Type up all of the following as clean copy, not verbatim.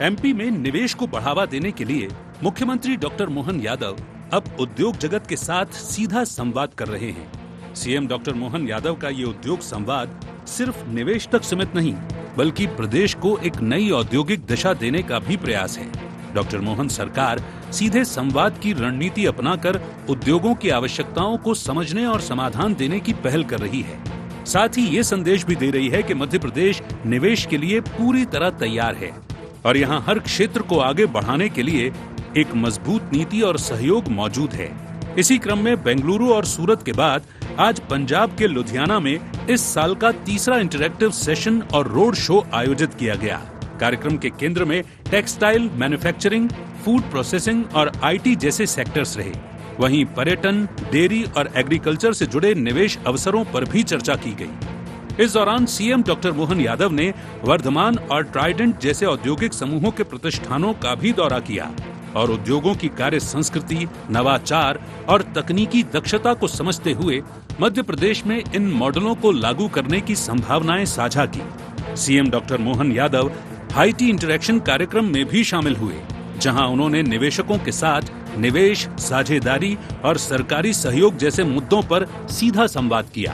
MP में निवेश को बढ़ावा देने के लिए मुख्यमंत्री डॉक्टर मोहन यादव अब उद्योग जगत के साथ सीधा संवाद कर रहे हैं। सीएम डॉक्टर मोहन यादव का ये उद्योग संवाद सिर्फ निवेश तक सीमित नहीं, बल्कि प्रदेश को एक नई औद्योगिक दिशा देने का भी प्रयास है। डॉक्टर मोहन सरकार सीधे संवाद की रणनीति अपनाकर उद्योगों की आवश्यकताओं को समझने और समाधान देने की पहल कर रही है। साथ ही ये संदेश भी दे रही है कि मध्य प्रदेश निवेश के लिए पूरी तरह तैयार है और यहाँ हर क्षेत्र को आगे बढ़ाने के लिए एक मजबूत नीति और सहयोग मौजूद है। इसी क्रम में बेंगलुरु और सूरत के बाद आज पंजाब के लुधियाना में इस साल का तीसरा इंटरैक्टिव सेशन और रोड शो आयोजित किया गया। कार्यक्रम के केंद्र में टेक्सटाइल, मैन्युफैक्चरिंग, फूड प्रोसेसिंग और आईटी जैसे सेक्टर्स रहे। वहीं पर्यटन, डेयरी और एग्रीकल्चर से जुड़े निवेश अवसरों पर भी चर्चा की गई। इस दौरान सीएम डॉक्टर मोहन यादव ने वर्धमान और ट्राइडेंट जैसे औद्योगिक समूहों के प्रतिष्ठानों का भी दौरा किया और उद्योगों की कार्य संस्कृति, नवाचार और तकनीकी दक्षता को समझते हुए मध्य प्रदेश में इन मॉडलों को लागू करने की संभावनाएं साझा की। CM doctor Mohan Yadav हाईटी interaction कार्यक्रम में भी शामिल हुए, जहां उन्होंने निवेशकों के साथ निवेश, साझेदारी और सरकारी सहयोग जैसे मुद्दों पर सीधा संवाद किया।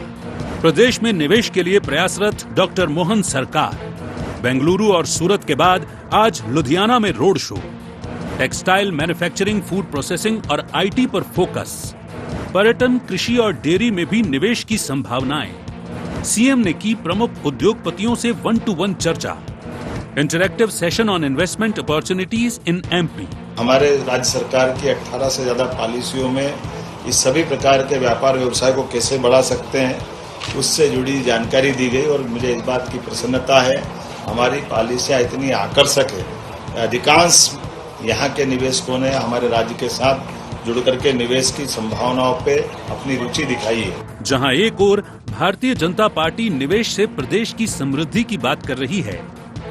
प्रदेश में निवेश के लिए प्रयासरत डॉक्टर मोहन सरकार। बेंगलुरु और सूरत के बाद आज लुधियाना में road show. Textile, manufacturing, food processing और आईटी पर फोकस। पर्यटन, कृषि और डेयरी में भी निवेश की संभावनाएं। सीएम ने की प्रमुख उद्योगपतियों से 1-to-1 चर्चा। Interactive session on investment opportunities in MP. हमारे राज्य सरकार की 18 से ज्यादा पॉलिसियों में इस सभी प्रकार के व्यापार व्यवसाय को कैसे बढ़ा सकते हैं, उससे जुड़ी जानकारी दी गई और मुझे इस बात की प्रसन्नता है हमारी पॉलिसियां इतनी आकर्षक है। अधिकांश यहाँ के निवेशकों ने हमारे राज्य के साथ जुड़ करके निवेश की संभावनाओं पे अपनी रुचि दिखाई है। जहां एक ओर भारतीय जनता पार्टी निवेश से प्रदेश की समृद्धि की बात कर रही है,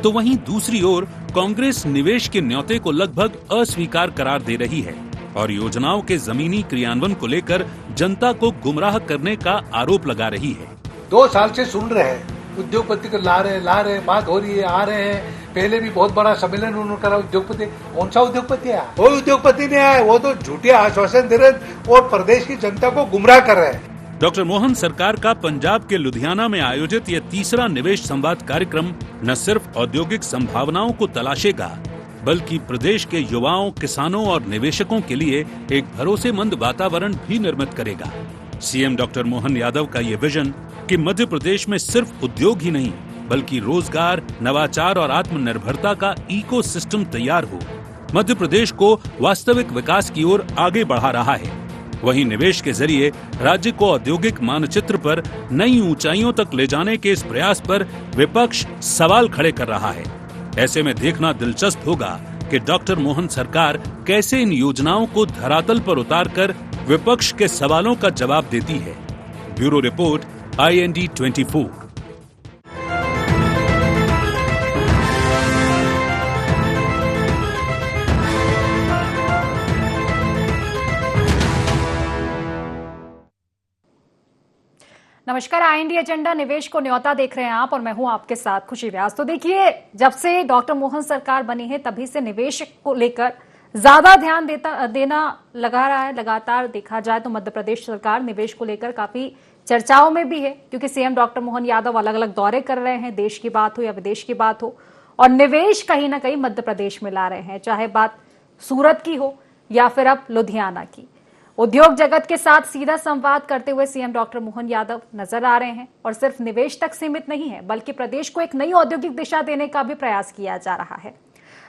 तो वहीं दूसरी ओर कांग्रेस निवेश के न्योते को लगभग अस्वीकार करार दे रही है और योजनाओं के जमीनी क्रियान्वयन को लेकर जनता को गुमराह करने का आरोप लगा रही है। 2 साल से सुन रहे हैं, उद्योगपति को ला रहे, बात हो रही है, आ रहे हैं। पहले भी बहुत बड़ा सम्मेलन उन्होंने करा। उद्योगपति कौन सा उद्योगपति है? कोई उद्योगपति नहीं आया। वो तो झूठे आश्वासन दे रहे और प्रदेश की जनता को गुमराह कर रहे हैं। डॉक्टर मोहन सरकार का पंजाब के लुधियाना में आयोजित यह तीसरा निवेश संवाद कार्यक्रम न सिर्फ औद्योगिक संभावनाओं को तलाशेगा, बल्कि प्रदेश के युवाओं, किसानों और निवेशकों के लिए एक भरोसेमंद वातावरण भी निर्मित करेगा। सीएम डॉक्टर मोहन यादव का ये विजन कि मध्य प्रदेश में सिर्फ उद्योग ही नहीं, बल्कि रोजगार, नवाचार और आत्मनिर्भरता का इकोसिस्टम तैयार हो, मध्य प्रदेश को वास्तविक विकास की ओर आगे बढ़ा रहा है। वहीं निवेश के जरिए राज्य को औद्योगिक मानचित्र पर नई ऊंचाइयों तक ले जाने के इस प्रयास पर विपक्ष सवाल खड़े कर रहा है। ऐसे में देखना दिलचस्प होगा कि डॉक्टर मोहन सरकार कैसे इन योजनाओं को धरातल पर उतारकर विपक्ष के सवालों का जवाब देती है। Bureau report, IND 24। नमस्कार, IND एजेंडा निवेश को न्योता देख रहे हैं आप और मैं हूं आपके साथ खुशी व्यास। तो देखिए, जब से डॉक्टर मोहन सरकार बनी है तभी से निवेश को लेकर ज्यादा ध्यान देना लगा रहा है। लगातार देखा जाए तो मध्य प्रदेश सरकार निवेश को लेकर काफी चर्चाओं में भी है, क्योंकि सीएम डॉक्टर मोहन यादव अलग अलग दौरे कर रहे हैं, देश की बात हो या विदेश की बात हो, और निवेश कहीं ना कहीं मध्य प्रदेश में ला रहे हैं, चाहे बात सूरत की हो या फिर अब लुधियाना की। उद्योग जगत के साथ सीधा संवाद करते हुए सीएम डॉक्टर मोहन यादव नजर आ रहे हैं और सिर्फ निवेश तक सीमित नहीं है, बल्कि प्रदेश को एक नई औद्योगिक दिशा देने का भी प्रयास किया जा रहा है।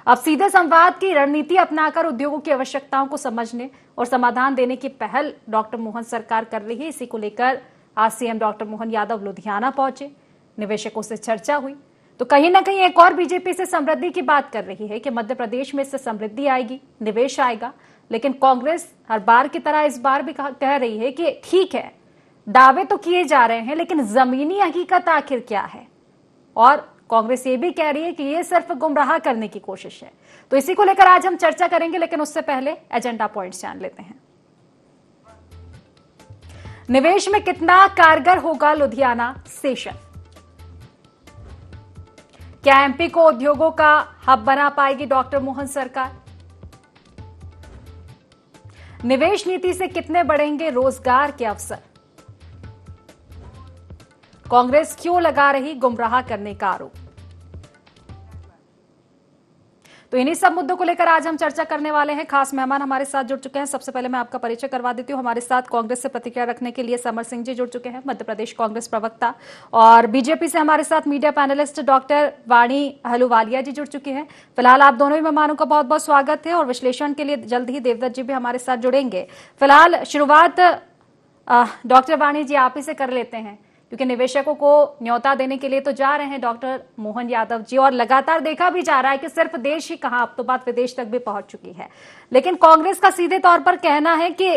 अब सीधे संवाद की रणनीति अपनाकर उद्योगों की आवश्यकताओं को समझने और समाधान देने की पहल डॉक्टर मोहन सरकार कर रही है। इसी को लेकर आज सीएम डॉक्टर मोहन यादव लुधियाना पहुंचे, निवेशकों से चर्चा हुई। तो कहीं ना कहीं एक और बीजेपी से समृद्धि की बात कर रही है कि मध्य प्रदेश में इससे समृद्धि आएगी, निवेश आएगा। लेकिन कांग्रेस हर बार की तरह इस बार भी कह रही है कि ठीक है, दावे तो किए जा रहे हैं, लेकिन जमीनी हकीकत आखिर क्या है। और कांग्रेस ये भी कह रही है कि ये सिर्फ गुमराह करने की कोशिश है। तो इसी को लेकर आज हम चर्चा करेंगे, लेकिन उससे पहले एजेंडा पॉइंट्स जान लेते हैं। निवेश में कितना कारगर होगा लुधियाना सेशन? क्या एमपी को उद्योगों का हब बना पाएगी डॉक्टर मोहन सरकार? निवेश नीति से कितने बढ़ेंगे रोजगार के अवसर? कांग्रेस क्यों लगा रही गुमराह करने का आरोप? तो इन्हीं सब मुद्दों को लेकर आज हम चर्चा करने वाले हैं। खास मेहमान हमारे साथ जुड़ चुके हैं। सबसे पहले मैं आपका परिचय करवा देती हूं। हमारे साथ कांग्रेस से प्रतिक्रिया रखने के लिए समर सिंह जी जुड़ चुके हैं, मध्य प्रदेश कांग्रेस प्रवक्ता, और बीजेपी से हमारे साथ मीडिया पैनलिस्ट डॉक्टर वाणी अहलूवालिया जी जुड़ चुके हैं। फिलहाल आप दोनों ही मेहमानों का बहुत बहुत स्वागत है और विश्लेषण के लिए जल्द ही देवदत्त जी भी हमारे साथ जुड़ेंगे। फिलहाल शुरुआत डॉक्टर वाणी जी आप ही से कर लेते हैं, क्योंकि निवेशकों को न्योता देने के लिए तो जा रहे हैं डॉक्टर मोहन यादव जी, और लगातार देखा भी जा रहा है कि सिर्फ देश ही कहां, अब तो बात विदेश तक भी पहुंच चुकी है। लेकिन कांग्रेस का सीधे तौर पर कहना है कि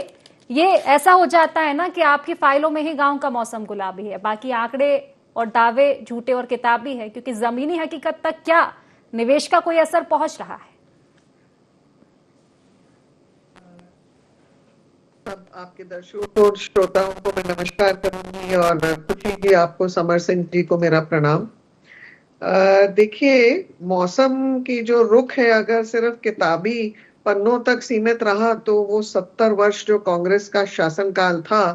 ये ऐसा हो जाता है ना कि आपकी फाइलों में ही गांव का मौसम गुलाबी है, बाकी आंकड़े और दावे झूठे और किताबी है, क्योंकि जमीनी हकीकत तक क्या निवेश का कोई असर पहुंच रहा है? सब आपके दर्शकों और श्रोताओं को मैं नमस्कार करूंगी, और खुशी जी आपको, समर सिंह जी को मेरा प्रणाम। देखिए, मौसम की जो रुख है अगर सिर्फ किताबी पन्नों तक सीमित रहा तो वो 70 वर्ष जो कांग्रेस का शासनकाल था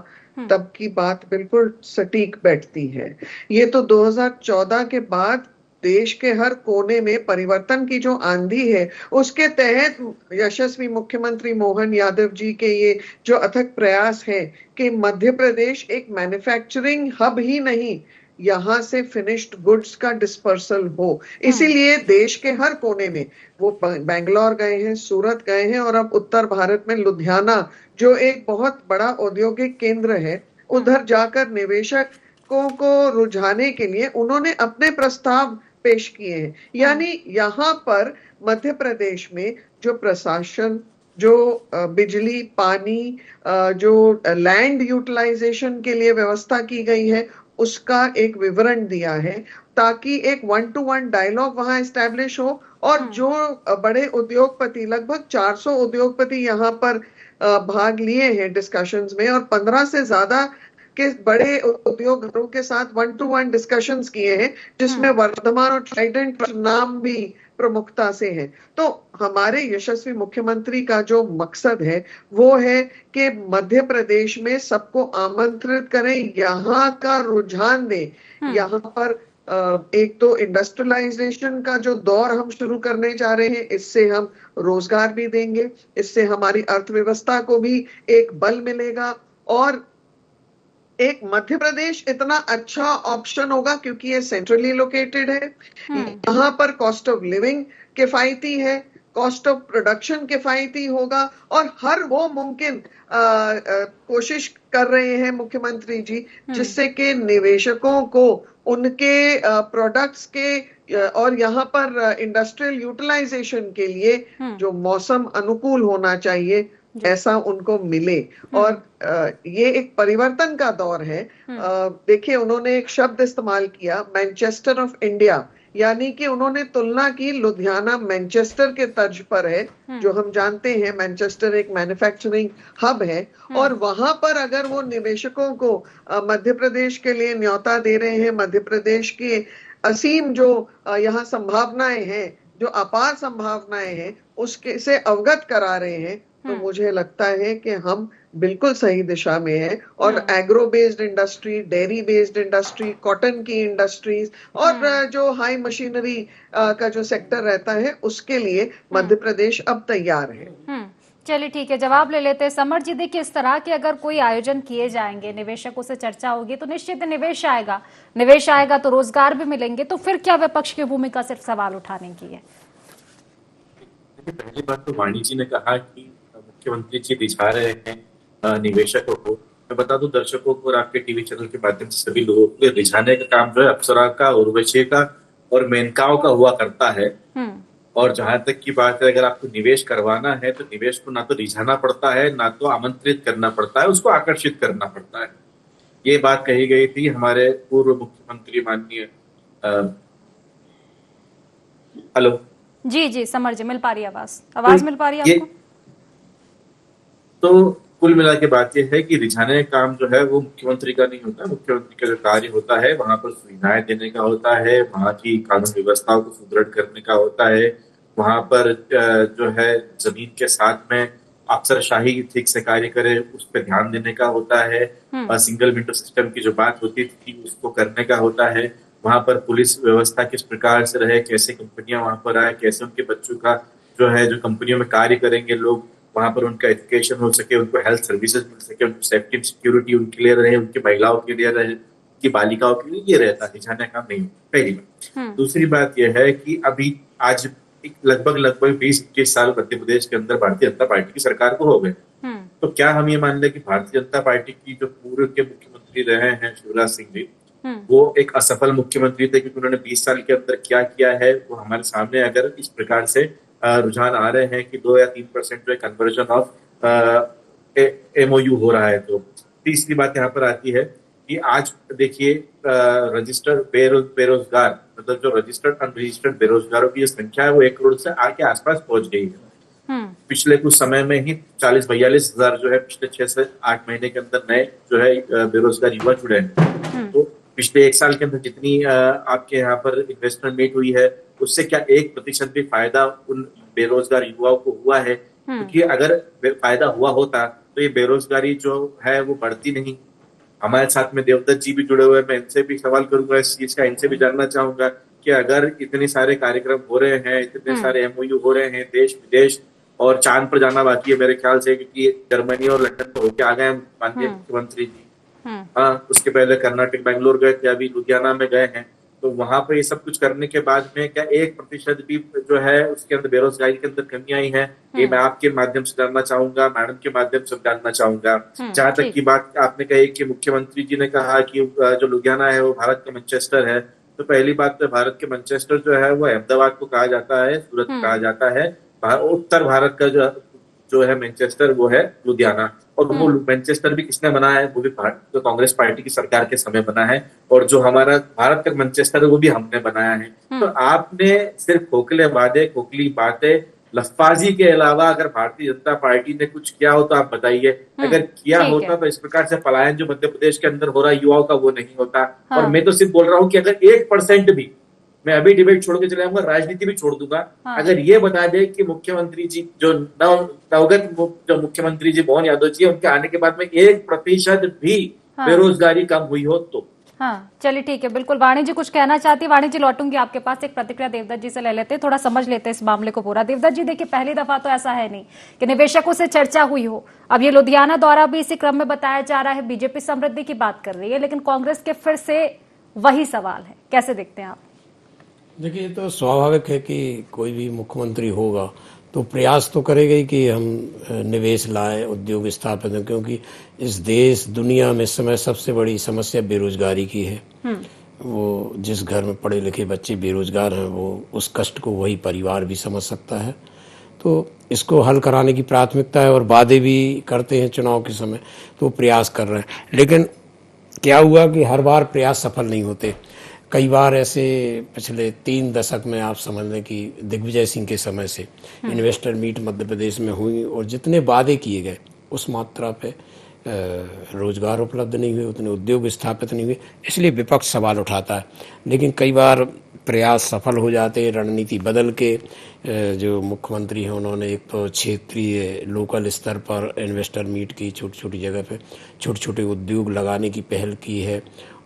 तब की बात बिल्कुल सटीक बैठती है। ये तो 2014 के बाद देश के हर कोने में परिवर्तन की जो आंधी है उसके तहत यशस्वी मुख्यमंत्री मोहन यादव जी के ये जो अथक प्रयास है कि मध्य प्रदेश एक मैन्युफैक्चरिंग हब ही नहीं, यहाँ से फिनिश्ड गुड्स का डिस्पर्सल हो। इसीलिए देश के हर कोने में, वो बेंगलोर गए हैं, सूरत गए हैं, और अब उत्तर भारत में लुधियाना जो एक बहुत बड़ा औद्योगिक केंद्र है, उधर जाकर निवेशकों को रुझाने के लिए उन्होंने अपने प्रस्ताव पेश किए हैं। यानी यहाँ पर मध्य प्रदेश में जो प्रशासन, जो बिजली, पानी, जो लैंड यूटिलाइजेशन के लिए व्यवस्था की गई है, उसका एक विवरण दिया है ताकि एक 1-to-1 डायलॉग वहां एस्टैब्लिश हो। और जो बड़े उद्योगपति, लगभग 400 उद्योगपति यहाँ पर भाग लिए हैं डिस्कशंस में, और 15 से ज्यादा के बड़े उद्योग घरों के साथ 1-to-1 डिस्कशंस किए हैं, जिसमें वर्धमान और ट्राइडेंट नाम भी प्रमुखता से है। तो हमारे यशस्वी मुख्यमंत्री का जो मकसद है वो है कि मध्य प्रदेश में सबको आमंत्रित करें, यहाँ का रुझान दें। यहाँ पर एक तो इंडस्ट्रियलाइजेशन का जो दौर हम शुरू करने जा रहे हैं, इससे हम रोजगार भी देंगे, इससे हमारी अर्थव्यवस्था को भी एक बल मिलेगा, और एक मध्य प्रदेश इतना अच्छा ऑप्शन होगा क्योंकि ये सेंट्रली लोकेटेड है। यहाँ पर कॉस्ट ऑफ लिविंग किफायती है, कॉस्ट ऑफ प्रोडक्शन किफायती होगा, और हर वो मुमकिन कोशिश कर रहे हैं मुख्यमंत्री जी जिससे कि निवेशकों को उनके प्रोडक्ट्स के और यहाँ पर इंडस्ट्रियल यूटिलाइजेशन के लिए जो मौसम अनुकूल होना चाहिए ऐसा उनको मिले। और ये एक परिवर्तन का दौर है। देखिए, उन्होंने एक शब्द इस्तेमाल किया, मैनचेस्टर ऑफ इंडिया, यानी कि उन्होंने तुलना की लुधियाना मैनचेस्टर के तर्ज पर है। जो हम जानते हैं मैनचेस्टर एक मैन्युफैक्चरिंग हब है, और वहां पर अगर वो निवेशकों को मध्य प्रदेश के लिए न्योता दे रहे हैं, मध्य प्रदेश के असीम जो यहाँ संभावनाएं हैं, जो अपार संभावनाएं हैं, उसके से अवगत करा रहे हैं, तो मुझे लगता है कि हम बिल्कुल सही दिशा में हैं। और agro based industry, dairy based industry, cotton की इंडस्ट्रीज, और जो हाई मशीनरी का जो सेक्टर रहता है, उसके लिए मध्य प्रदेश अब तैयार है। चलिए ठीक है, जवाब ले लेते हैं। समर जी, देखिए, इस तरह के अगर कोई आयोजन किए जाएंगे, निवेशकों से चर्चा होगी, तो निश्चित निवेश आएगा तो रोजगार भी मिलेंगे। तो फिर क्या विपक्ष की भूमिका सिर्फ सवाल उठाने की है? पहली बात तो वाणी जी ने कहा कि मुख्यमंत्री जी रिझा रहे हैं निवेशकों को। मैं बता दूं दर्शकों को और आपके टीवी चैनल के माध्यम से सभी लोगों को, रिझाने का काम जो है अप्सरा का, उर्वशी का और मेनकाओं का हुआ करता है। और जहां तक की बात है, अगर आपको निवेश करवाना है तो निवेश को ना तो रिझाना पड़ता है, ना तो आमंत्रित करना पड़ता है, उसको आकर्षित करना पड़ता है। ये बात कही गई थी हमारे पूर्व मुख्यमंत्री माननीय हेलो जी समर जी, मिल पा रही आवाज मिल पा रही है आपको? तो कुल मिला के बात यह है कि रिझाने का काम जो है वो मुख्यमंत्री का नहीं होता। मुख्यमंत्री का जो कार्य होता है वहां पर सुविधाएं देने का होता है, वहां की कानून व्यवस्थाओं को सुदृढ़ करने का होता है, वहां पर जो है जमीन के साथ में अफसरशाही ठीक से कार्य करे उस पर ध्यान देने का होता है, सिंगल विंडो सिस्टम की जो बात होती थी उसको करने का होता है, वहां पर पुलिस व्यवस्था किस प्रकार से रहे, कैसे कंपनियां वहां पर आए, कैसे उनके बच्चों का जो है जो कंपनियों में कार्य करेंगे लोग वहां पर उनका एजुकेशन हो सके, उनको हेल्थ सर्विसेज मिल सके, उनको सेफ्टी एंड सिक्योरिटी उनके लिए रहे, उनकी महिलाओं के लिए रहे, उनकी बालिकाओं के लिए, ये रहता है। रिझाने का काम नहीं, पहली बात। दूसरी बात यह है कि अभी आज लगभग 20-21 साल मध्य प्रदेश के अंदर भारतीय जनता पार्टी की सरकार को हो गए। तो क्या हम ये मान लें कि भारतीय जनता पार्टी की जो पूर्व के मुख्यमंत्री रहे हैं शिवराज सिंह जी, वो एक असफल मुख्यमंत्री थे क्योंकि उन्होंने 20 साल के अंदर क्या किया है वो हमारे सामने अगर इस प्रकार से रुझान आ रहे हैं कि 2 या 3% जो कन्वर्जन ऑफ MOU हो रहा है। तो तीसरी बात यहाँ पर आती है कि आज देखिए रजिस्टर्ड बेरोजगार मतलब जो रजिस्टर्ड अनरजिस्टर्ड बेरोजगारों की संख्या है वो 1 करोड़ से के आसपास पहुंच गई है। पिछले कुछ समय में ही 40-42 हजार जो है पिछले 6 से 8 महीने के अंदर नए जो है बेरोजगार युवा जुड़े हैं। तो पिछले 1 साल के अंदर जितनी आपके यहाँ पर इन्वेस्टमेंट मीट हुई है उससे क्या 1% भी फायदा उन बेरोजगार युवाओं को हुआ है? क्योंकि अगर फायदा हुआ होता तो ये बेरोजगारी जो है वो बढ़ती नहीं। हमारे साथ में देवदत्त जी भी जुड़े हुए हैं, मैं इनसे भी सवाल करूंगा इस चीज का, इनसे भी जानना चाहूंगा कि अगर इतने सारे कार्यक्रम हो रहे हैं, इतने सारे MOU हो रहे हैं, देश विदेश और चांद पर जाना बाकी है मेरे ख्याल से, क्योंकि जर्मनी और लंदन तो होके आ गए माननीय मुख्यमंत्री जी। हाँ, उसके पहले कर्नाटक बेंगलोर गए थे, अभी लुधियाना में गए हैं। तो वहां पर ये सब कुछ करने के बाद में क्या 1% भी जो है उसके अंदर बेरोजगारी के अंदर कमी आई है? ये मैं आपके माध्यम से जानना चाहूंगा, मैडम के माध्यम से जानना चाहूंगा। जहां तक की बात आपने कही कि मुख्यमंत्री जी ने कहा कि जो लुधियाना है वो भारत का मैनचेस्टर है, तो पहली बात तो भारत के मैनचेस्टर जो है वो अहमदाबाद को कहा जाता है, सूरत को कहा जाता है। उत्तर भारत का जो है मैनचेस्टर वो है लुधियाना। और वो मैनचेस्टर भी किसने बनाया है? वो भी जो कांग्रेस पार्टी की सरकार के समय बना है। और जो हमारा भारत का मैनचेस्टर है वो भी हमने बनाया है। तो आपने सिर्फ खोखले वादे, खोखली बातें, लफ्फाजी के अलावा अगर भारतीय जनता पार्टी ने कुछ किया हो तो आप बताइए। अगर किया होता तो इस प्रकार से पलायन जो मध्य प्रदेश के अंदर हो रहा है युवाओं का वो नहीं होता। और मैं तो सिर्फ बोल रहा हूँ कि अगर 1% भी, मैं अभी डिबेट छोड़ के चले जाऊंगा, राजनीति भी छोड़ दूंगा, अगर ये बता दे कि मुख्यमंत्री जी जो नवगत जो मुख्यमंत्री जी मोहन यादव जी उनके आने के बाद में 1% भी बेरोजगारी कम हुई हो तो। हाँ, चलिए ठीक है, बिल्कुल। वाणी जी कुछ कहना चाहती है? वाणी जी लौटूंगी आपके पास, एक प्रतिक्रिया देवदत्त जी से ले लेते हैं, थोड़ा समझ लेते हैं इस मामले को पूरा। देवदत्त जी देखिए, पहली दफा तो ऐसा है नहीं कि निवेशकों से चर्चा हुई हो। अब ये लुधियाना दौरा भी इसी क्रम में बताया जा रहा है, बीजेपी समृद्धि की बात कर रही है, लेकिन कांग्रेस के फिर से वही सवाल है, कैसे देखते हैं आप? देखिए, तो स्वाभाविक है कि कोई भी मुख्यमंत्री होगा तो प्रयास तो करेगा ही कि हम निवेश लाएं, उद्योग स्थापित हों, क्योंकि इस देश दुनिया में इस समय सबसे बड़ी समस्या बेरोजगारी की है। वो जिस घर में पढ़े लिखे बच्चे बेरोजगार हैं वो उस कष्ट को वही परिवार भी समझ सकता है। तो इसको हल कराने की प्राथमिकता है और वादे भी करते हैं चुनाव के समय, तो प्रयास कर रहे हैं। लेकिन क्या हुआ कि हर बार प्रयास सफल नहीं होते। कई बार ऐसे पिछले 3 दशक में आप समझ लें कि दिग्विजय सिंह के समय से इन्वेस्टर मीट मध्य प्रदेश में हुई और जितने वादे किए गए उस मात्रा पे रोजगार उपलब्ध नहीं हुए, उतने उद्योग स्थापित नहीं हुए, इसलिए विपक्ष सवाल उठाता है। लेकिन कई बार प्रयास सफल हो जाते, रणनीति बदल के जो मुख्यमंत्री हैं उन्होंने एक तो क्षेत्रीय लोकल स्तर पर इन्वेस्टर मीट की, छोटी छोटी जगह पे छोटे छोटे उद्योग लगाने की पहल की है।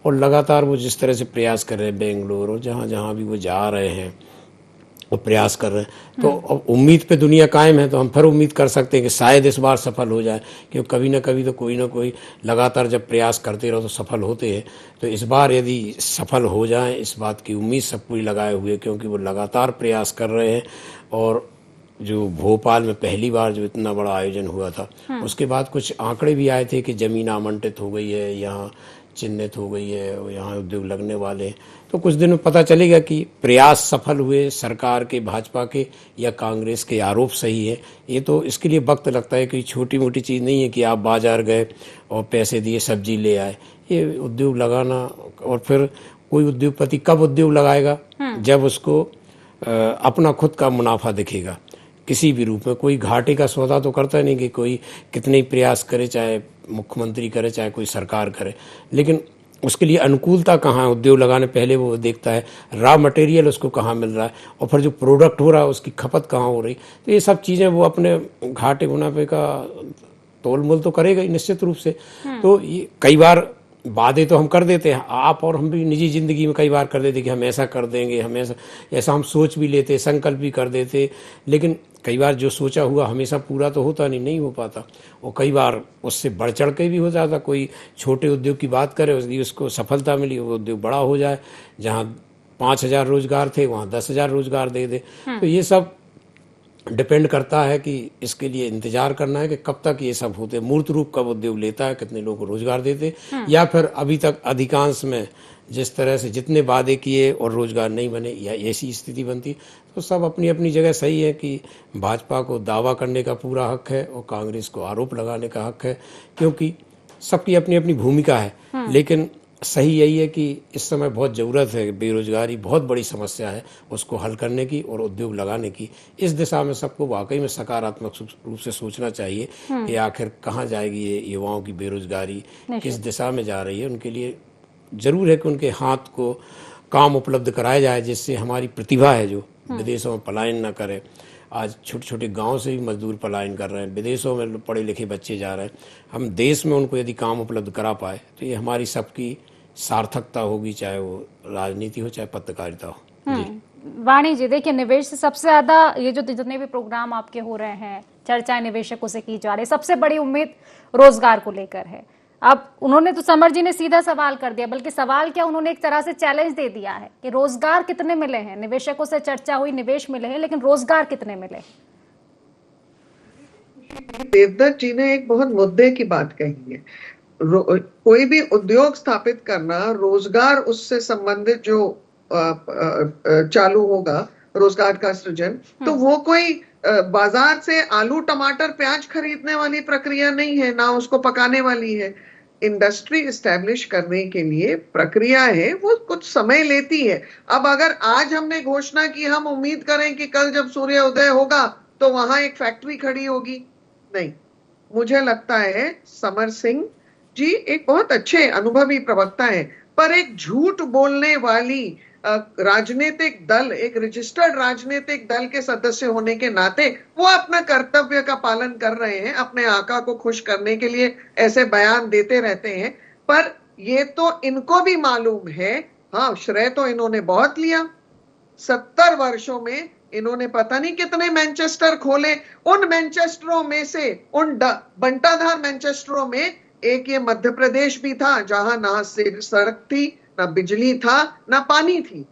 और लगातार वो जिस तरह से प्रयास कर रहे हैं बेंगलोर और जहाँ जहाँ भी वो जा रहे हैं वो प्रयास कर रहे हैं, तो अब उम्मीद पे दुनिया कायम है। तो हम फिर उम्मीद कर सकते हैं कि शायद इस बार सफल हो जाए, क्योंकि कभी ना कभी तो कोई ना कोई लगातार जब प्रयास करते रहो तो सफल होते हैं। तो इस बार यदि सफल हो जाए इस बात की उम्मीद सब पूरी लगाए हुए, क्योंकि वो लगातार प्रयास कर रहे हैं। और जो भोपाल में पहली बार जो इतना बड़ा आयोजन हुआ था उसके बाद कुछ आंकड़े भी आए थे कि जमीन आवंटित हो गई है, यहाँ चिन्हित हो गई है और यहाँ उद्योग लगने वाले हैं। तो कुछ दिन में पता चलेगा कि प्रयास सफल हुए सरकार के, भाजपा के या कांग्रेस के आरोप सही है। ये तो इसके लिए वक्त लगता है, कि छोटी मोटी चीज़ नहीं है कि आप बाजार गए और पैसे दिए सब्जी ले आए। ये उद्योग लगाना, और फिर कोई उद्योगपति कब उद्योग लगाएगा? जब उसको अपना खुद का मुनाफा दिखेगा। किसी भी रूप में। कोई घाटे का सौदा तो करता नहीं कि कोई कितने ही प्रयास करे, चाहे मुख्यमंत्री करे चाहे कोई सरकार करे, लेकिन उसके लिए अनुकूलता कहाँ है उद्योग लगाने, पहले वो देखता है रॉ मटेरियल उसको कहाँ मिल रहा है और फिर जो प्रोडक्ट हो रहा है उसकी खपत कहाँ हो रही। तो ये सब चीज़ें वो अपने घाटे मुनाफे का तोल मोल तो करेगा ही निश्चित रूप से। तो ये कई बार वादे तो हम कर देते हैं, आप और हम भी निजी ज़िंदगी में कई बार कर देते कि हम ऐसा कर देंगे, हम ऐसा हम सोच भी लेते, संकल्प भी कर देते, लेकिन कई बार जो सोचा हुआ हमेशा पूरा तो होता नहीं हो पाता, और कई बार उससे बढ़ चढ़ के भी हो जाता। कोई छोटे उद्योग की बात करे, उसको सफलता मिली, वो उद्योग बड़ा हो जाए, जहाँ 5,000 रोजगार थे वहाँ 10,000 रोजगार दे दे। तो ये सब डिपेंड करता है कि इसके लिए इंतजार करना है कि कब तक ये सब होते, मूर्त रूप कब उद्योग लेता है, कितने लोगों को रोजगार देते, या फिर अभी तक अधिकांश में जिस तरह से जितने वादे किए और रोजगार नहीं बने या ऐसी स्थिति बनती। तो सब अपनी अपनी जगह सही है कि भाजपा को दावा करने का पूरा हक है और कांग्रेस को आरोप लगाने का हक है, क्योंकि सबकी अपनी अपनी भूमिका है। लेकिन सही यही है कि इस समय बहुत ज़रूरत है, बेरोजगारी बहुत बड़ी समस्या है, उसको हल करने की और उद्योग लगाने की। इस दिशा में सबको वाकई में सकारात्मक रूप से सोचना चाहिए कि आखिर कहाँ जाएगी ये युवाओं की बेरोजगारी, किस दिशा में जा रही है। उनके लिए ज़रूर है कि उनके हाथ को काम उपलब्ध कराया जाए, जिससे हमारी प्रतिभा है जो विदेशों में पलायन न करे। आज छोटे छोटे गांव से भी मजदूर पलायन कर रहे हैं, विदेशों में पढ़े लिखे बच्चे जा रहे हैं। हम देश में उनको यदि काम उपलब्ध करा पाए तो ये हमारी सबकी सार्थकता होगी, चाहे वो राजनीति हो चाहे पत्रकारिता हो। जी वाणी जी, देखिए निवेश से सबसे ज्यादा ये जो जितने भी प्रोग्राम आपके हो रहे हैं, चर्चाएं निवेशकों से की जा रही है, सबसे बड़ी उम्मीद रोजगार को लेकर है। अब उन्होंने तो समर जी ने सीधा सवाल कर दिया, बल्कि सवाल क्या, उन्होंने एक तरह से चैलेंज दे दिया है कि रोजगार कितने मिले हैं। निवेशकों से चर्चा हुई, निवेश मिले हैं, लेकिन रोजगार कितने मिले। देवदत्त जी ने एक बहुत मुद्दे की बात कही है। कोई भी उद्योग स्थापित करना, रोजगार उससे संबंधित जो चालू होगा, रोजगार का सृजन, तो वो कोई बाजार से आलू टमाटर प्याज खरीदने वाली प्रक्रिया नहीं है, ना उसको पकाने वाली है। इंडस्ट्री इस्टेब्लिश करने के लिए प्रक्रिया है, वो कुछ समय लेती है। अब अगर आज हमने घोषणा की, हम उम्मीद करें कि कल जब सूर्योदय होगा तो वहां एक फैक्ट्री खड़ी होगी, नहीं। मुझे लगता है समर सिंह जी एक बहुत अच्छे अनुभवी प्रवक्ता है, पर एक झूठ बोलने वाली राजनीतिक दल, एक रजिस्टर्ड राजनीतिक दल के सदस्य होने के नाते वो अपना कर्तव्य का पालन कर रहे हैं, अपने आका को खुश करने के लिए ऐसे बयान देते रहते हैं। पर ये तो इनको भी मालूम है, हाँ श्रेय तो इन्होंने बहुत लिया। 70 वर्षों में इन्होंने पता नहीं कितने मैनचेस्टर खोले, उन मैनचेस्टरों में से, उन बंटाधार मैनचेस्टरों में एक ये मध्य प्रदेश भी था, जहां ना सड़क थी, ना बिजली था, ना पानी थी।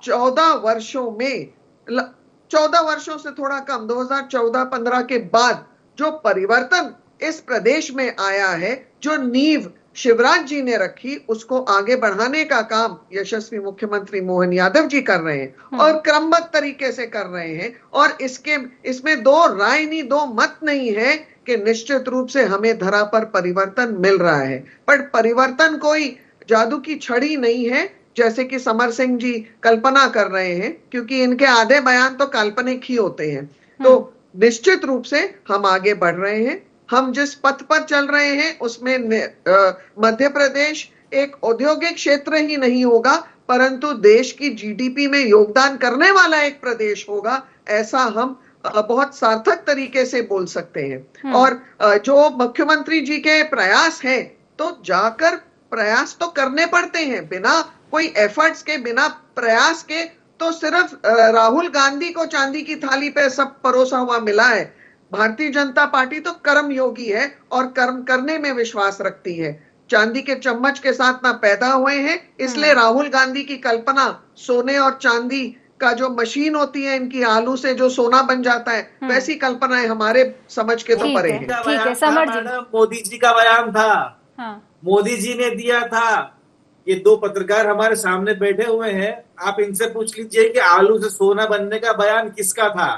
14 वर्षों में, 14 वर्षों से थोड़ा कम, 2014-15 के बाद जो परिवर्तन इस प्रदेश में आया है, जो नींव शिवराज जी ने रखी, उसको आगे बढ़ाने का काम यशस्वी मुख्यमंत्री मोहन यादव जी कर रहे हैं और क्रमबद्ध तरीके से कर रहे हैं। और इसमें दो राय नहीं, दो मत नहीं है कि निश्चित रूप से हमें धरा पर परिवर्तन मिल रहा है। पर परिवर्तन कोई जादू की छड़ी नहीं है जैसे कि समर सिंह जी कल्पना कर रहे हैं, क्योंकि इनके आधे बयान तो काल्पनिक ही होते हैं। तो निश्चित रूप से हम आगे बढ़ रहे हैं। हम जिस पथ पर चल रहे हैं उसमें मध्य प्रदेश एक औद्योगिक क्षेत्र ही नहीं होगा, परंतु देश की जीडीपी में योगदान करने वाला एक प्रदेश होगा, ऐसा हम बहुत सार्थक तरीके से बोल सकते हैं। और जो मुख्यमंत्री जी के प्रयास हैं, तो जाकर प्रयास तो करने पड़ते हैं, बिना कोई एफर्ट्स के, बिना प्रयास के तो सिर्फ राहुल गांधी को चांदी की थाली पे सब परोसा हुआ मिला है। भारतीय जनता पार्टी तो कर्म योगी है और कर्म करने में विश्वास रखती है। चांदी के चम्मच के साथ ना पैदा हुए हैं, इसलिए राहुल गांधी की कल्पना सोने और चांदी का जो मशीन होती है इनकी, आलू से जो सोना बन जाता है, वैसी कल्पनाएं हमारे समझ के तो परे हैं। ठीक है समर जी, मोदी जी का बयान था, मोदी जी ने दिया था। ये दो पत्रकार हमारे सामने बैठे हुए हैं, आप इनसे पूछ लीजिए कि आलू से सोना बनने का बयान किसका था,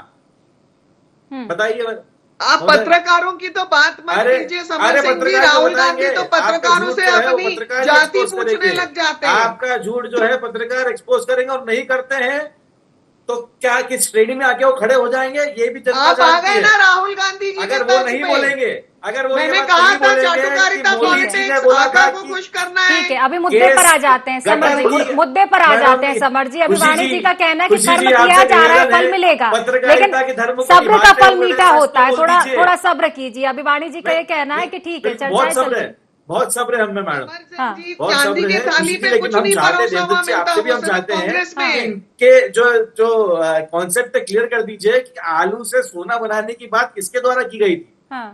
बताइए। आप पत्रकारों की तो बात मत कीजिए समर सिंह जी, राहुल गांधी तो पत्रकारों से अपनी जाति पूछने लग जाते हैं। आपका झूठ जो है पत्रकार एक्सपोज करेंगे और नहीं करते हैं तो क्या किस श्रेणी में आके वो खड़े हो जाएंगे, ये भी जनता आप आ जानती गए है। ना राहुल गांधी जी अगर के वो तर्ज नहीं पे। बोलेंगे, अगर वो ये मैंने बात कहा नहीं था बोलेंगे चाटुकारिता कि मोदी जी ने पॉलिटिक्स बोला था आका को कि खुश करना है। ठीक है, अभी मुद्दे पर आ जाते हैं समर जी, गटर की- मुद्दे पर आ मैडम जाते हैं जी, समर जी। अभी खुशी वाणी जी का कहना है कि खुशी कर्म जी, किया आपसे जा रहा है, निवेदन फल मिलेगा, लेकिन पत्रकारिता के धर्म को सब्र का निभाते फल हुए मीठा सच होता है। बोल थोड़ा दीजिए। थोड़ा सब्र कीजिए। अभी वाणी जी का ये कहना है कि ठीक है, बहुत चर्चाएं सब्र चल है, रही। बहुत सब्र है हमें मैडम, समर हाँ। सिंह जी, बहुत चांदी सब्र की है थाली खुशी की, पे लेकिन कुछ हम नहीं चाहते परोसा हैं हुआ देवदत्त जी, मिलता, आपसे भी वो हम सिर्फ चाहते हैं कांग्रेस में कि है। इनके जो कॉन्सेप्ट क्लियर कर दीजिए कि आलू से सोना बनाने की बात किसके द्वारा की गई थी। हाँ,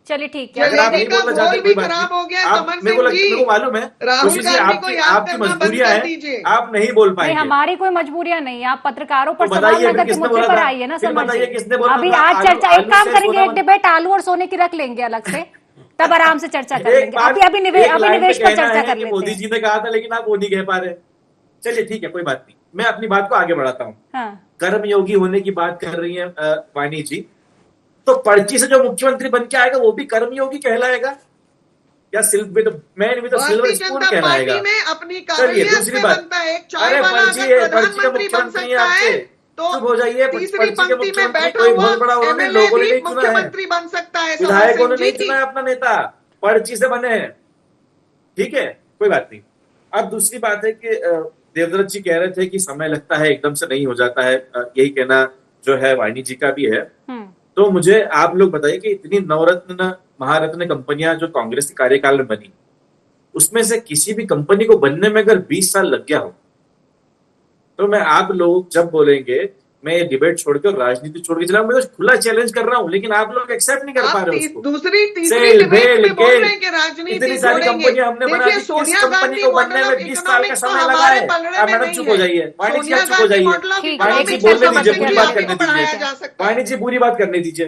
चलिए ठीक है। अगर आप जलेबी नहीं का बोलना चाहते घोल कोई भी बात खराब नहीं। हो गया आप समर मेरे को सिंह जी। मेरे को मालूम है राहुल खुशी जी, गांधी को आपकी याद आपकी करना बंद मजबूरियां कर हैं, दीजिए। आप नहीं बोल नहीं, पाएंगे। हमारी कोई मजबूरियां नहीं है। आप पत्रकारों पर तो सवाल बताइए न फिर करके किसने मुद्दे बोला पर था? आइए ना फिर समर बताइए जी। किसने बोला अभी था? आज आलू- चर्चा, एक आलू काम से करेंगे, सोना एक डिबेट आलू और सोने की रख लेंगे अलग से, तब आराम से चर्चा कर एक लेंगे। बात- अभी एक लाइन पे निवेश पर कहना चर्चा है कर कि लेते मोदी हैं। जी ने कहा था, लेकिन आप वो नहीं कह पा रहे। चलिए ठीक है, कोई बात नहीं, मैं अपनी बात को आगे बढ़ाता हूँ। हाँ, कर्मयोगी होने की बात कर रही है वाणी जी, तो पर्ची से जो मुख्यमंत्री बन के आएगा वो भी कर्मयोगी कहलाएगा, या मैन विद सिल्वर भारतीय स्पून जनता कहलाएगा। पार्टी में अपनी चलिए काबिलियत दूसरी पे बात, बनता है। एक चाय अरे वाला पर्ची अगर है, पर्ची का प्रधानमंत्री बन मुख्यमंत्री है सकता है, आपके, तो चुप हो जाइए। तीसरी पर्ची के पंक्ति में मुख्यमंत्री बैठा कोई हुआ बहुत बड़ा उन्होंने एमएलए लोगों ने भी नहीं चुना है, मुख्यमंत्री बन सकता है। समर विधायकों सिंह ने नहीं जी, चुना है अपना नेता, पर्ची से बने हैं। ठीक है, कोई बात नहीं। अब दूसरी बात है कि देवदत्त जी कह रहे थे कि समय लगता है, एकदम से नहीं हो जाता है, यही कहना जो है वाणी जी का भी है। तो मुझे आप लोग बताइए कि इतनी नवरत्न महारत्न कंपनियां जो कांग्रेस के कार्यकाल में बनी, उसमें से किसी भी कंपनी को बनने में अगर 20 साल लग गया हो, तो मैं आप लोग जब बोलेंगे मैं ये डिबेट छोड़कर राजनीति छोड़ के चला, मैं तो खुला चैलेंज कर रहा हूं, लेकिन आप लोग एक्सेप्ट नहीं कर पा आप रहे उसको। दूसरी तीसरी सेल, डिबेट बेल, में बोल केल, रहे हैं कि राजनीति इतनी सारी छोड़ेंगे। कंपनियां हमने बना देखिए, दी, किस सोनिया कंपनी गांधी को बनने मॉडल में ऑफ 20 साल का इकोनॉमिक्स तो समय लगा हमारे है? पलड़े आप में मैडम नहीं चुप हो है। जाइए, वाणी जी सोनिया आप चुप हो गांधी जाइए, मॉडल ऑफ ठीक है, वाणी जी एक मिनट बोलने समझ दीजिए, गया। पूरी बात करने को बढ़ाया दीजिए, जा सकता वाणी है। जी पूरी बात करने दीजिए,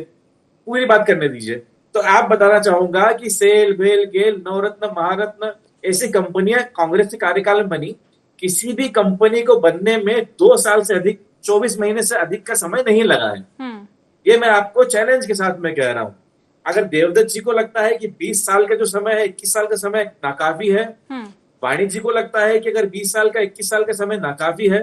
पूरी बात करने दीजिए। तो आप बताना चाहूंगा कि सेल, बेल, गेल, नवरत्न, महारत्न ऐसी कंपनियां कांग्रेस के कार्यकाल में बनी, किसी भी कंपनी को बनने में 2 साल से अधिक, 24 महीने से अधिक का समय नहीं लगा है। ये मैं आपको चैलेंज के साथ में कह रहा हूं। अगर देवदत्त जी को लगता है कि 20 साल का जो समय है, 21 साल का समय नाकाफी है, वाणी जी को लगता है कि अगर 20 साल का 21 साल का समय नाकाफी है,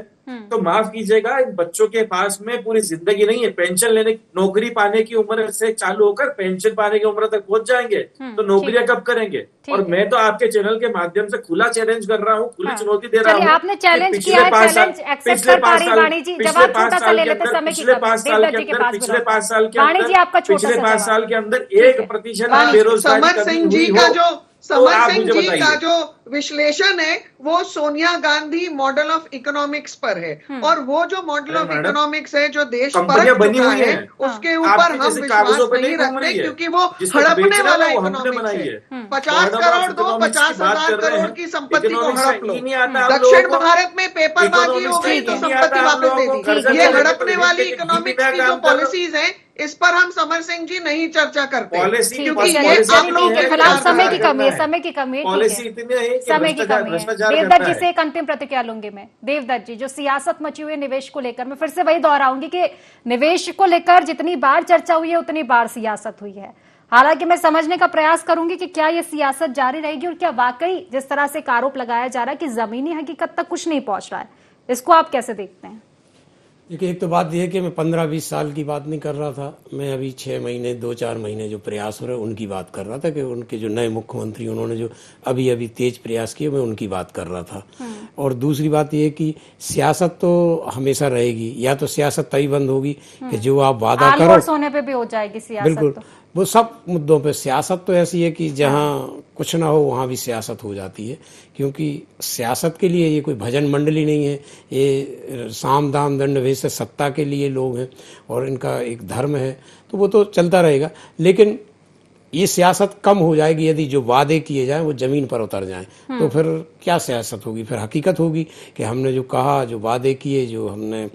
तो माफ कीजिएगा, इन बच्चों के पास में पूरी जिंदगी नहीं है। पेंशन लेने, नौकरी पाने की उम्र से चालू होकर पेंशन पाने की उम्र तक पहुंच जाएंगे, तो नौकरियां कब करेंगे? और मैं तो आपके चैनल के माध्यम से खुला चैलेंज कर रहा हूँ, खुली चुनौती दे रहा हूँ। आपने चैलेंज किया है, चैलेंज एक्सेप्ट कर पा रही वाणी जी। जवाब छोटा सा ले लेते, समय की कमी है। देवदत्त जी के पास पिछले 5 साल के वाणी जी आपका छोटा पिछले सा 5 जवाब। साल के अंदर 1% बेरोजगारी समर कमी सिंह हुई जी हो, का जो तो समर आप सिंह मुझे जी का बताइए। जो विश्लेषण है वो Sonia Gandhi model of economics पर है, और वो जो मॉडल ऑफ मैडम, इकोनॉमिक्स है जो देश कंपनियां परख बनी चुका हुई है, हैं। उसके आपके ऊपर हम जैसे कागजों विश्वास पे नहीं नहीं घूम रखते, रही है। क्योंकि वो जिसको हड़पने बेच रहे वाला हो, वो हमने इकोनॉमिक्स बनाई है। है। 50 करोड़ दो, 50,000 करोड़ की संपत्ति को हड़प लो। दक्षिण भारत में पेपरबाजी हो गई तो संपत्ति वापस दे दी। ये हड़पने वाली इकोनॉमिक्स की जो पॉलिसीज है, इस पर हम समर सिंह जी नहीं चर्चा करते, क्योंकि ये आप लोगों के खिलाफ समय की कमी है, समय की कमी है, पॉलिसी ठीक इतनी है है, कि समय की कमी है। भ्रष्टाचार देवदत्त करना जी है। से एक अंतिम प्रतिक्रिया लूंगी मैं। देवदत्त जी, जो सियासत मची हुई है निवेश को लेकर, मैं फिर से वही दोहराऊंगी कि निवेश को लेकर जितनी बार चर्चा हुई है उतनी बार सियासत हुई है। हालांकि मैं समझने का प्रयास करूंगी कि क्या ये सियासत जारी रहेगी, और क्या वाकई जिस तरह से आरोप लगाया जा रहा है कि जमीनी हकीकत तक कुछ नहीं पहुंच रहा है, इसको आप कैसे देखते हैं? देखिए, एक तो बात यह है कि मैं 15-20 साल की बात नहीं कर रहा था, मैं अभी 6 महीने 2-4 महीने जो प्रयास हो रहे हैं उनकी बात कर रहा था, कि उनके जो नए मुख्यमंत्री उन्होंने जो अभी अभी तेज प्रयास किए, मैं उनकी बात कर रहा था। और दूसरी बात यह है कि सियासत तो हमेशा रहेगी, या तो सियासत तभी बंद होगी कि जो आप वादा करो, सोने पे भी हो जाएगी सियासत। बिल्कुल, तो वो सब मुद्दों पे सियासत तो ऐसी है कि जहाँ कुछ ना हो वहाँ भी सियासत हो जाती है, क्योंकि सियासत के लिए ये कोई भजन मंडली नहीं है, ये साम दाम दंड भेद से सत्ता के लिए लोग हैं, और इनका एक धर्म है, तो वो तो चलता रहेगा। लेकिन ये सियासत कम हो जाएगी यदि जो वादे किए जाएं वो जमीन पर उतर जाएं, तो फिर क्या सियासत होगी? फिर हकीकत होगी कि हमने जो कहा, जो वादे किए, जो हमने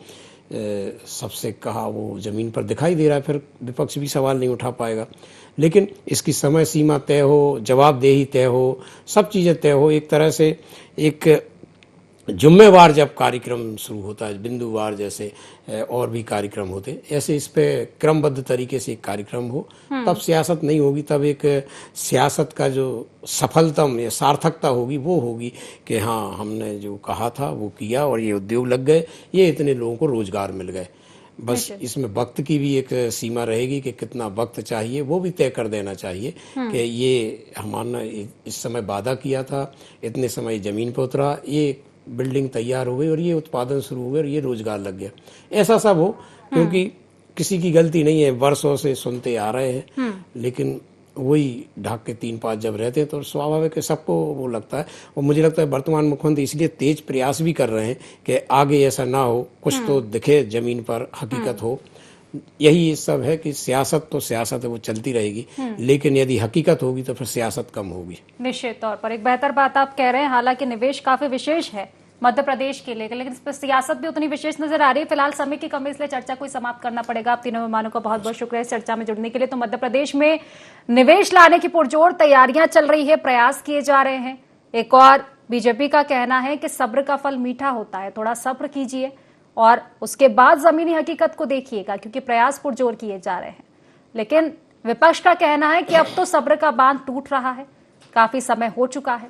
सबसे कहा, वो जमीन पर दिखाई दे रहा है, फिर विपक्ष भी सवाल नहीं उठा पाएगा। लेकिन इसकी समय सीमा तय हो, जवाबदेही तय हो, सब चीज़ें तय हो, एक तरह से एक जुम्मेवार जब कार्यक्रम शुरू होता है, बिंदुवार जैसे और भी कार्यक्रम होते, ऐसे इस पे क्रमबद्ध तरीके से एक कार्यक्रम हो, तब सियासत नहीं होगी। तब एक सियासत का जो सफलतम या सार्थकता होगी वो होगी कि हाँ, हमने जो कहा था वो किया और ये उद्योग लग गए, ये इतने लोगों को रोजगार मिल गए। बस इसमें वक्त की भी एक सीमा रहेगी कि कितना वक्त चाहिए, वो भी तय कर देना चाहिए कि ये हमारा इस समय वादा किया था, इतने समय ज़मीन पर उतरा, ये बिल्डिंग तैयार हो गई और ये उत्पादन शुरू हो गया और ये रोजगार लग गया, ऐसा सब हो। क्योंकि किसी की गलती नहीं है, वर्षों से सुनते आ रहे हैं, लेकिन वही ढाक के 3 पाँच जब रहते हैं तो स्वाभाविक है सबको वो लगता है। और मुझे लगता है वर्तमान मुख्यमंत्री इसलिए तेज प्रयास भी कर रहे हैं कि आगे ऐसा ना हो, कुछ तो दिखे जमीन पर, हकीकत हो। यही सब है कि सियासत तो सियासत है, वो चलती रहेगी, लेकिन यदि हकीकत होगी तो फिर सियासत कम होगी। निश्चित तौर पर एक बेहतर बात आप कह रहे हैं। हालांकि निवेश काफी विशेष है मध्य प्रदेश के लिए, लेकिन इस पर सियासत भी उतनी विशेष नजर आ रही है। फिलहाल समय की कमी, इसलिए चर्चा को समाप्त करना पड़ेगा। आप तीनों मेहमानों का बहुत बहुत शुक्रिया इस चर्चा में जुड़ने के लिए। तो मध्य प्रदेश में निवेश लाने की पुरजोर तैयारियां चल रही है, प्रयास किए जा रहे हैं। एक और बीजेपी का कहना है कि सब्र का फल मीठा होता है, थोड़ा सब्र कीजिए और उसके बाद जमीनी हकीकत को देखिएगा, क्योंकि प्रयास पुरजोर किए जा रहे हैं। लेकिन विपक्ष का कहना है कि अब तो सब्र का बांध टूट रहा है, काफी समय हो चुका है।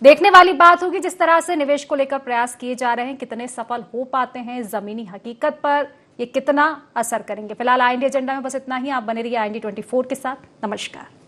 देखने वाली बात होगी जिस तरह से निवेश को लेकर प्रयास किए जा रहे हैं, कितने सफल हो पाते हैं, जमीनी हकीकत पर ये कितना असर करेंगे। फिलहाल आई इंडिया एजेंडा में बस इतना ही। आप बने रहिए आई इंडिया 24 के साथ। नमस्कार।